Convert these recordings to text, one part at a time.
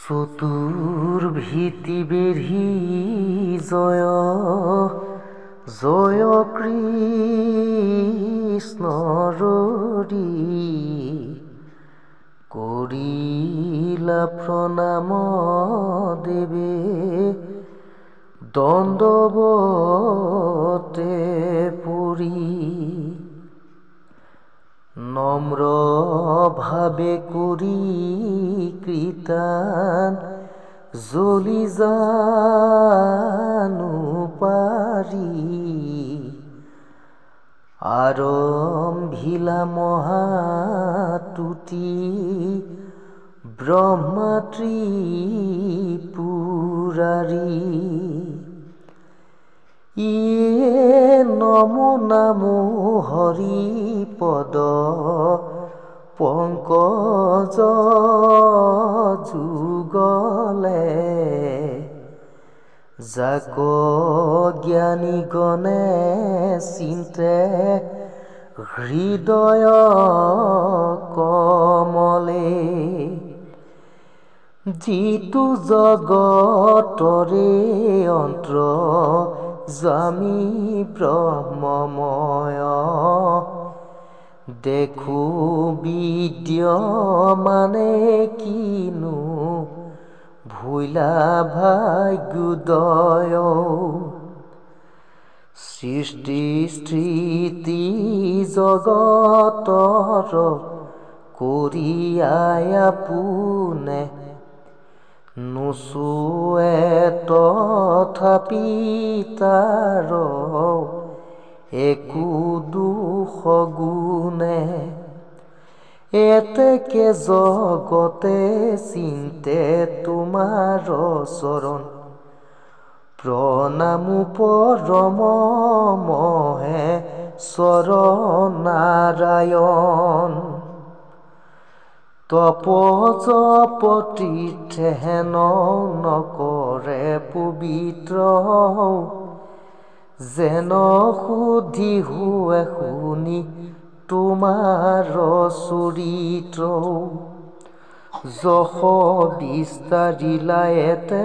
চতুৰ্ভীতি বেঢ়ি জয় জয় কৃষ্ণৰি কৰিলা প্ৰণাম দেৱে দণ্ডৱতে পৰি নম্ৰ ভাৱে কৰি কৃতান জ্বলি জানো পাৰি আৰম্ভিলা মহাতুতি ব্ৰহ্মা ত্ৰিপুৰাৰী ইয়ে নমো নামো হৰিপদ পংকজ যুগলে যাক জ্ঞানী গণে চিন্তে হৃদয় কমলে যিটো জগতৰে অন্ত্ৰ জামি ব্ৰহ্মময় দেখো বিদ্যমানে কিনো ভুলা ভাগ্যোদয় সৃষ্টি স্থিতি জগতৰ কৰি আপোনে নোচোৱে তথাপি তাৰ একো দোষ গুণে এতেকে জগতে চিন্তে তোমাৰ চৰণ প্ৰণামো পৰম মহেশ্বৰ নাৰায়ণ তপজপতি হেন নকৰে পবিত্ৰ যেন সুধি হুৱে শুনি তোমাৰ চৰিত্ৰ যশ বিস্তাৰিলা এতে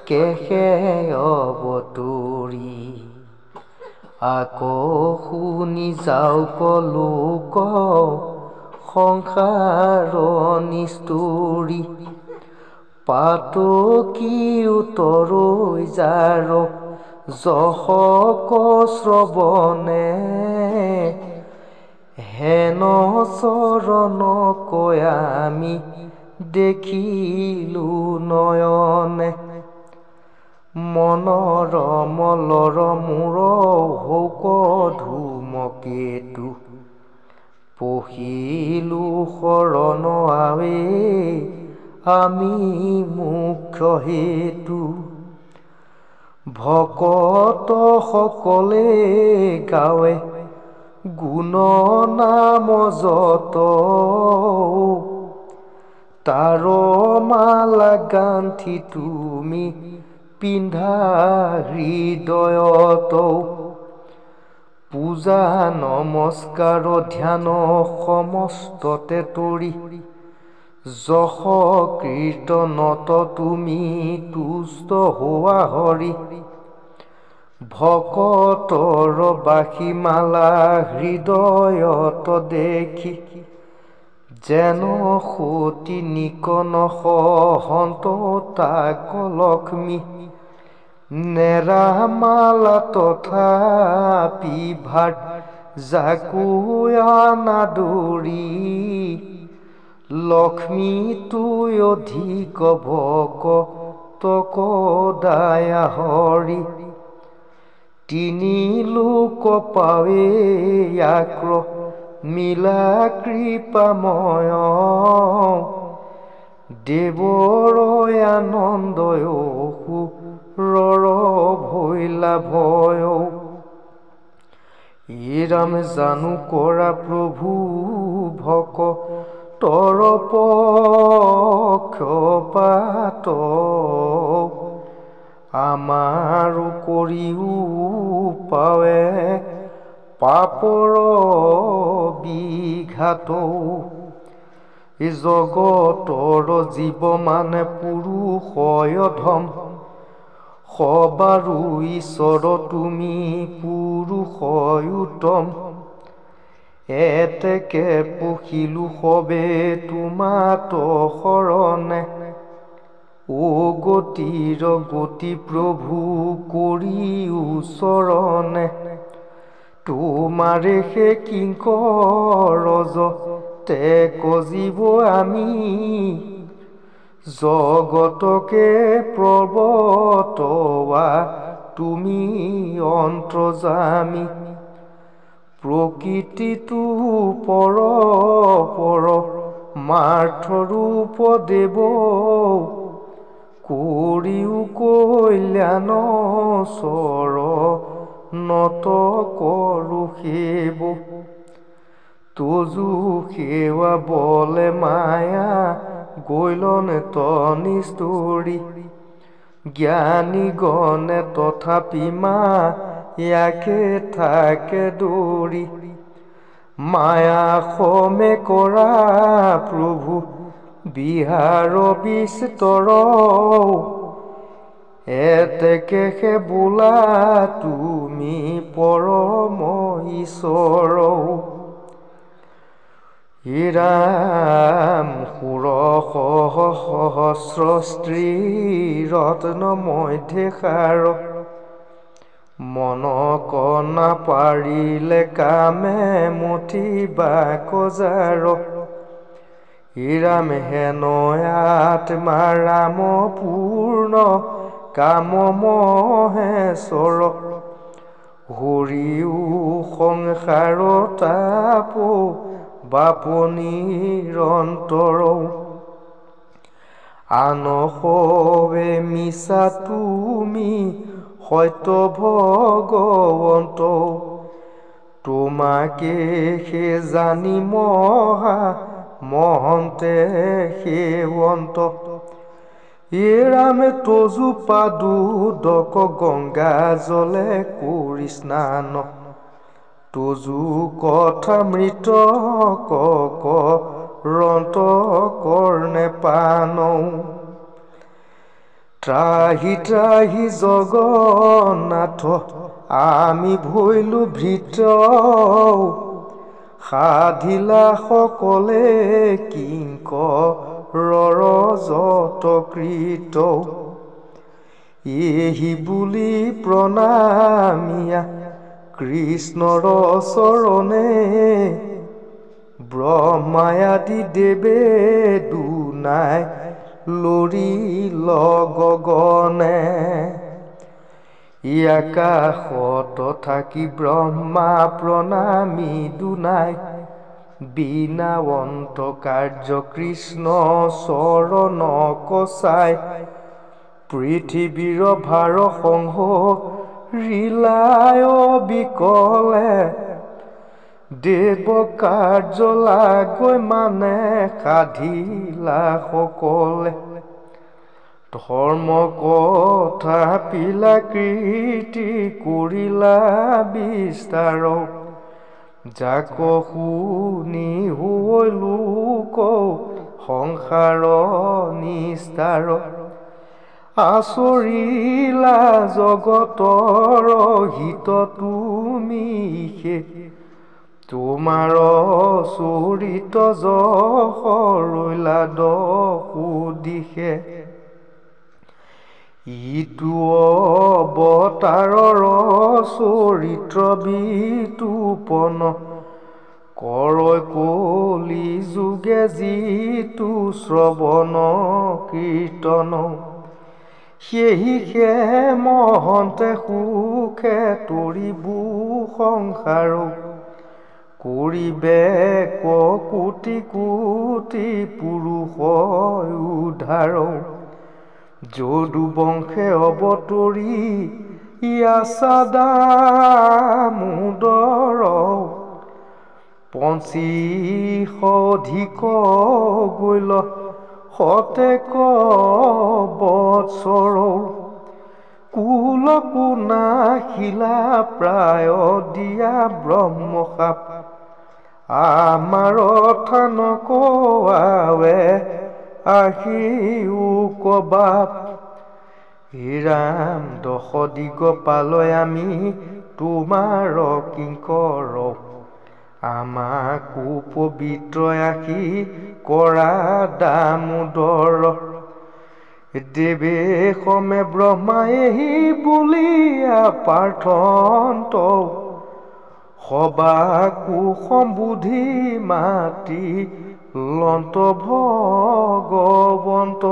কেহে অৱতৰি আকৌ শুনি যাওক লোক সংসাৰ নিষ্ঠুৰি পাতকি উত্তৰৈ যাৰ যশক শ্ৰৱণে হেন চৰণ কয়ামি দেখিলো নয়নে মনৰ মলৰ মূৰ হৌক ধূমকেতু পহিলো শৰণ আৱে আমি মুখ্য হেতু ভকত সকলে গাৱে গুণ নাম যত তাৰ মালা গান্থি তুমি পিন্ধা হৃদয়ত পূজা নমস্কাৰ ধ্যান সমস্ততে তৰি যশ কীৰ্তনত তুমি তুষ্ট হোৱা হৰি ভকতৰ বাসী মালা হৃদয়ত দেখি যেন সতী নিকন সহন্ত তাক লক্ষ্মী নেৰামালা তথাপি ভাট জাকুয়া নাদৰি লক্ষ্মী তুই অধিক ভকতক দায়া হৰি তিনি লোক পাৱে আক্ৰ মিলা কৃপাময় দেৱৰ আনন্দয় সুৰৰ ভৈলা ভয় ইৰাম জানো কৰা প্ৰভু ভকতৰ পক্ষপাত আমাৰ কৰিও পাৱে পাপৰ বিঘাত ই জগতৰ জীৱ মানে পুৰুষয় ধম সবাৰো ঈশ্বৰ তুমি পুৰুষয় উত্তম এতেকে পুহিলো সবে তোমাত শৰণে ও গতিৰ গতি প্ৰভু কৰি ওচৰণে তোমাৰে সে কিংকৰজ তে কজিব আমি জগতকে প্ৰবৰ্তোৱা তুমি অন্তৰ্যামী প্ৰকৃতিটো পৰ মাৰ্থৰূপ দেৱ কৰিও কল্যাণ চৰ নত কৰো সেৱ তজু সেৱা বলে মায়া গৈলন তনিষ্ঠৰি জ্ঞানী গণে তথাপি মা ইয়াকে থাকে দৌৰি মায়া সমে কৰা প্ৰভু বিহাৰ বিস্তৰ এতেকে সে বোলা তুমি পৰম ঈশ্বৰ ৰাম সহস্ৰ স্ত্ৰী ৰত্ন মধ্যে সাৰ মন কনা পাৰিলে কামে মুঠি বাকজাৰ ৰাম হেন আত্মা ৰাম পূৰ্ণ কাম মহেশ্বৰ হৰিও সংসাৰ তাপ বাপনিৰ অন্তৰ আন সবে মিছা তুমি সত্য ভগৱন্ত তোমাকে সে জানি মহা মহন্তে সেৱন্ত ৰামে তজু পাদুদক গংগা জলে কৰি স্নান তজু কথা মৃত ৰন্ত কৰ্ণে পান ত্ৰাহি ত্ৰাহি জগন্নাথ আমি ভৈলো ভৃত সাধিলা সকলে কিংকৰ যত কৃত এহি বুলি প্ৰণামিয়া কৃষ্ণৰ চৰণে ব্ৰহ্মায়াদি দেৱে দুনাই লৰি লগগনে আকাশত থাকি ব্ৰহ্মা প্ৰণামী দুনাই বিনাৱন্ত কাৰ্য কৃষ্ণ চৰণ কচাই পৃথিৱীৰ ভাৰ সংহ ৰিলায় বিকলে দেৱ কাৰ্য লাগৈ মানে সাধিলা সকলে ধৰ্ম কথা পিলা কীৰ্তি কৰিলা বিস্তাৰ যাক শুনি হৈ লোক সংসাৰ নিস্তাৰ আচৰিলা জগতৰ হিত তুমি তোমাৰ চৰিত যশ ৰৈলা দহু দিশে ইটো অৱতাৰৰ চৰিত্ৰ বিতুপন কৰৈ কলি যুগে যিটো শ্ৰৱণ কীৰ্তন সেহিহে মহন্তে সুখে তৰিবু সংসাৰ কৰিবে কোটি কোটি পুৰুষ উদ্ধাৰ যদু বংশে অৱতৰি ইয়াচাদা মুদৰ পঞ্চীশ অধিক গৈল শতেক বৎসৰ কুল কুনা শিলা প্ৰায় দিয়া ব্ৰহ্মশাপ আমাৰ থান কোৱাৱে আহিও কবাপ ৰাম দশ দিগপালৈ আমি তোমাৰ কিংকৰ আমাকো পবিত্ৰ আশী কৰা দামোদৰ দেৱে সমে ব্ৰহ্মাই বুলিয়া প্ৰাৰ্থন্ত সবাকো সম্বোধি মাতি লন্ত ভগৱন্ত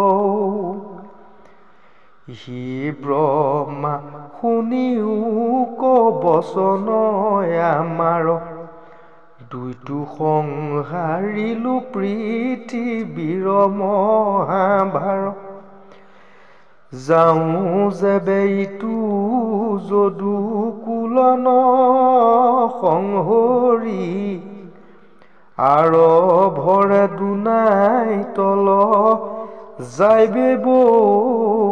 হি ব্ৰহ্মা শুনিও কবচন আমাৰ দুইটো সংহাৰিলো পৃথিৱীৰ মহাভাৰ যাওঁ যেবে ইটো যদু কুলন সংহৰি ভৰে দুনাই তল যাইবে বসুন্ধৰি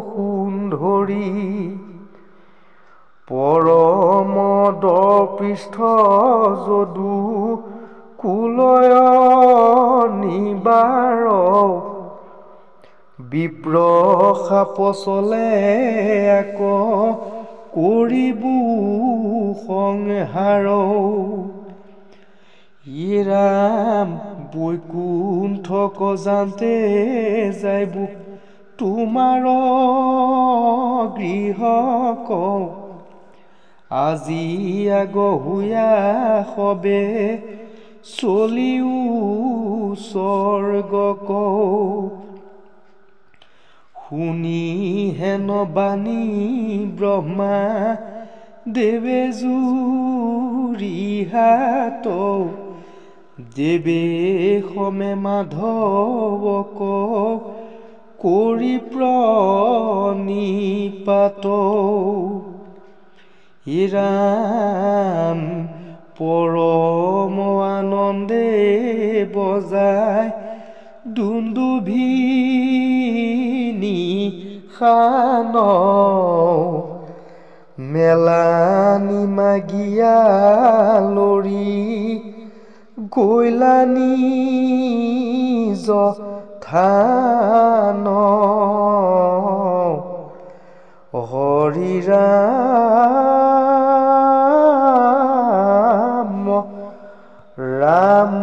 পৰমদৰ পৃষ্ঠ যদু কুলয় নিবাৰ বিপ্ৰ সাপ চলে এক কৰিবু সংহাৰ ৰাম বৈকুণ্ঠক যান্তে যাইবু তোমাৰ গৃহ আজি আগহুয়া সবে চলিও স্বৰ্গ শুনি হেন বাণী ব্ৰহ্মা দেৱে জুৰি হাত দেৱে সমে মাধৱক কৰি প্ৰণিপাত ৰাম পৰম আনন্দে বজাই দুন্দুভি খান মেলানি মাগিয়া লৰি গৈলানি থান হৰি ৰাম ৰাম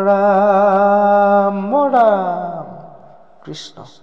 ৰাম ৰাম কৃষ্ণ।